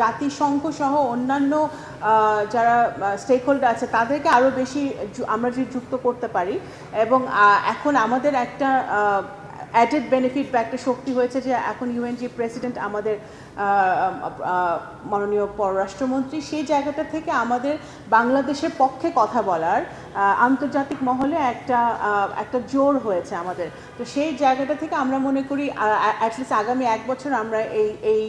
জাতিসংঘ সহ অন্যান্য যারা স্টেক হোল্ডার আছে তাদেরকে আরও বেশি আমরা যদি যুক্ত করতে পারি এবং এখন আমাদের একটা অ্যাডেড বেনিফিট বা একটা শক্তি হয়েছে যে এখন ইউএনজি প্রেসিডেন্ট আমাদের মাননীয় পররাষ্ট্রমন্ত্রী, সেই জায়গাটা থেকে আমাদের বাংলাদেশের পক্ষে কথা বলার আন্তর্জাতিক মহলে একটা জোর হয়েছে আমাদের। তো সেই জায়গাটা থেকে আমরা মনে করি অ্যাটলিস্ট আগামী 1 বছর আমরা এই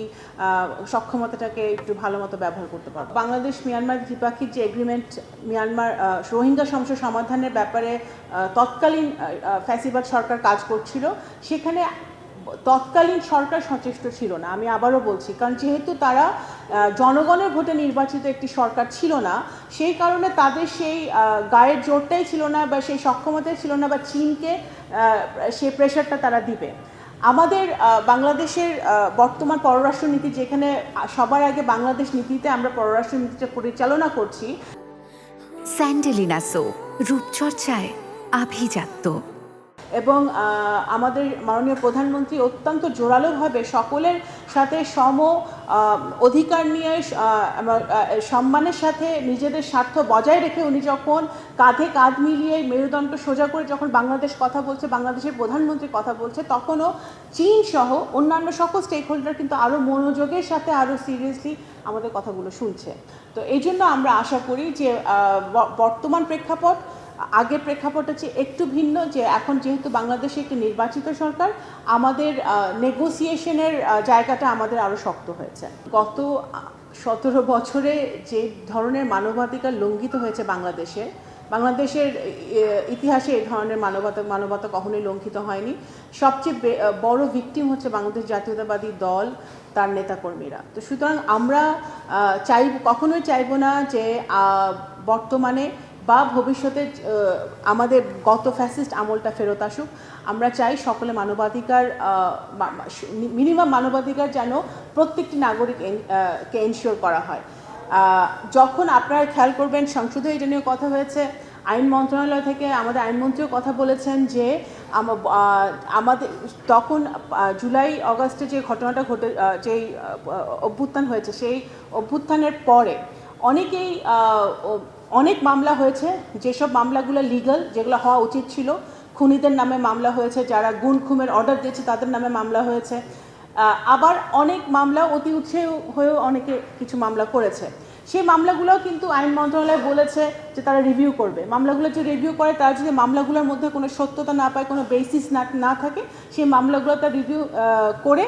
সক্ষমতাটাকে একটু ভালো মতো ব্যবহার করতে পারবো। বাংলাদেশ মিয়ানমার দ্বিপাক্ষিক যে এগ্রিমেন্ট, মিয়ানমার রোহিঙ্গা সমস্যা সমাধানের ব্যাপারে তৎকালীন ফ্যাসিবাদ সরকার কাজ করছিল, সেখানে তৎকালীন সরকার সচেষ্ট ছিল না। আমি আবারও বলছি, কারণ যেহেতু তারা জনগণের ভোটে নির্বাচিত একটি সরকার ছিল না, সেই কারণে তাদের সেই গায়ের জোরটাই ছিল না বা সেই সক্ষমতাই ছিল না বা চীনকে সেই প্রেশারটা তারা দিবে। আমাদের বাংলাদেশের বর্তমান পররাষ্ট্রনীতি, যেখানে সবার আগে বাংলাদেশ নীতিতে আমরা পররাষ্ট্রনীতিটা পরিচালনা করছি। স্যান্ডেলিনা সো, রূপচর্চায় আভিজাত্য। এবং আমাদের মাননীয় প্রধানমন্ত্রী অত্যন্ত জোরালোভাবে সকলের সাথে সম অধিকার নিয়ে সম্মানের সাথে নিজেদের স্বার্থ বজায় রেখে উনি যখন কাঁধে কাঁধ মিলিয়ে মেরুদণ্ড সোজা করে যখন বাংলাদেশ কথা বলছে, বাংলাদেশের প্রধানমন্ত্রী কথা বলছে, তখনও চীন সহ অন্যান্য সকল স্টেক হোল্ডার কিন্তু আরও মনোযোগের সাথে আরও সিরিয়াসলি আমাদের কথাগুলো শুনছে। তো এই জন্য আমরা আশা করি যে বর্তমান প্রেক্ষাপট আগের প্রেক্ষাপট হচ্ছে একটু ভিন্ন, যে এখন যেহেতু বাংলাদেশে একটি নির্বাচিত সরকার, আমাদের নেগোসিয়েশনের জায়গাটা আমাদের আরও শক্ত হয়েছে। গত 17 বছরে যে ধরনের মানবাধিকার লঙ্ঘিত হয়েছে বাংলাদেশের ইতিহাসে এই ধরনের মানবতা কখনোই লঙ্ঘিত হয়নি। সবচেয়ে বড় ভিকটিম হচ্ছে বাংলাদেশ জাতীয়তাবাদী দল, তার নেতাকর্মীরা। তো সুতরাং আমরা কখনোই চাইব না যে বর্তমানে বা ভবিষ্যতে আমাদের গত ফ্যাসিস্ট আমলটা ফেরত আসুক। আমরা চাই সকলে মানবাধিকার, মিনিমাম মানবাধিকার যেন প্রত্যেকটি নাগরিককে এনশিওর করা হয়। যখন আপনারা খেয়াল করবেন, সংসদে এটা নিয়ে কথা হয়েছে, আইন মন্ত্রণালয় থেকে আমাদের আইনমন্ত্রীও কথা বলেছেন যে আমাদের তখন জুলাই অগাস্টে যে ঘটনাটা যেই অভ্যুত্থান হয়েছে, সেই অভ্যুত্থানের পরে অনেক মামলা হয়েছে, যেসব মামলাগুলো লিগ্যাল, যেগুলো হওয়া উচিত ছিল। খুনিদের নামে মামলা হয়েছে, যারা খুনের অর্ডার দিয়েছে তাদের নামে মামলা হয়েছে। আবার অনেক মামলা অতি উৎসাহী হয়েও অনেকে কিছু মামলা করেছে। সেই মামলাগুলোও কিন্তু আইন মন্ত্রণালয় বলেছে যে তারা রিভিউ করবে। মামলাগুলো যে রিভিউ করে, তারা যদি মামলাগুলোর মধ্যে কোনো সত্যতা না পায়, কোনো বেসিস না থাকে, সেই মামলাগুলো তারা রিভিউ করে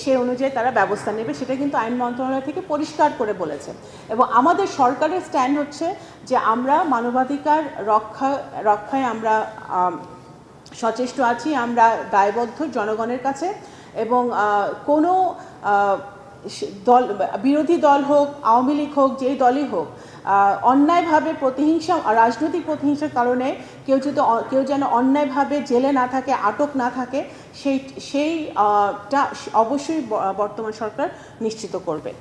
সে অনুযায়ী তারা ব্যবস্থা নেবে। সেটা কিন্তু আইন মন্ত্রণালয় থেকে পরিষ্কার করে বলেছে। এবং আমাদের সরকারের স্ট্যান্ড হচ্ছে যে আমরা মানবাধিকার রক্ষায় আমরা সচেষ্ট আছি, আমরা দায়বদ্ধ জনগণের কাছে। এবং কোনো বিরোধী দল হোক, আওয়ামী লীগ হোক, যেই দলই হোক, অন্যায়ভাবে রাজনৈতিক প্রতিহিংসার কারণে কেউ যেন অন্যায়ভাবে জেলে না থাকে, আটক না থাকে, সেইটা অবশ্যই বর্তমান সরকার নিশ্চিত করবে।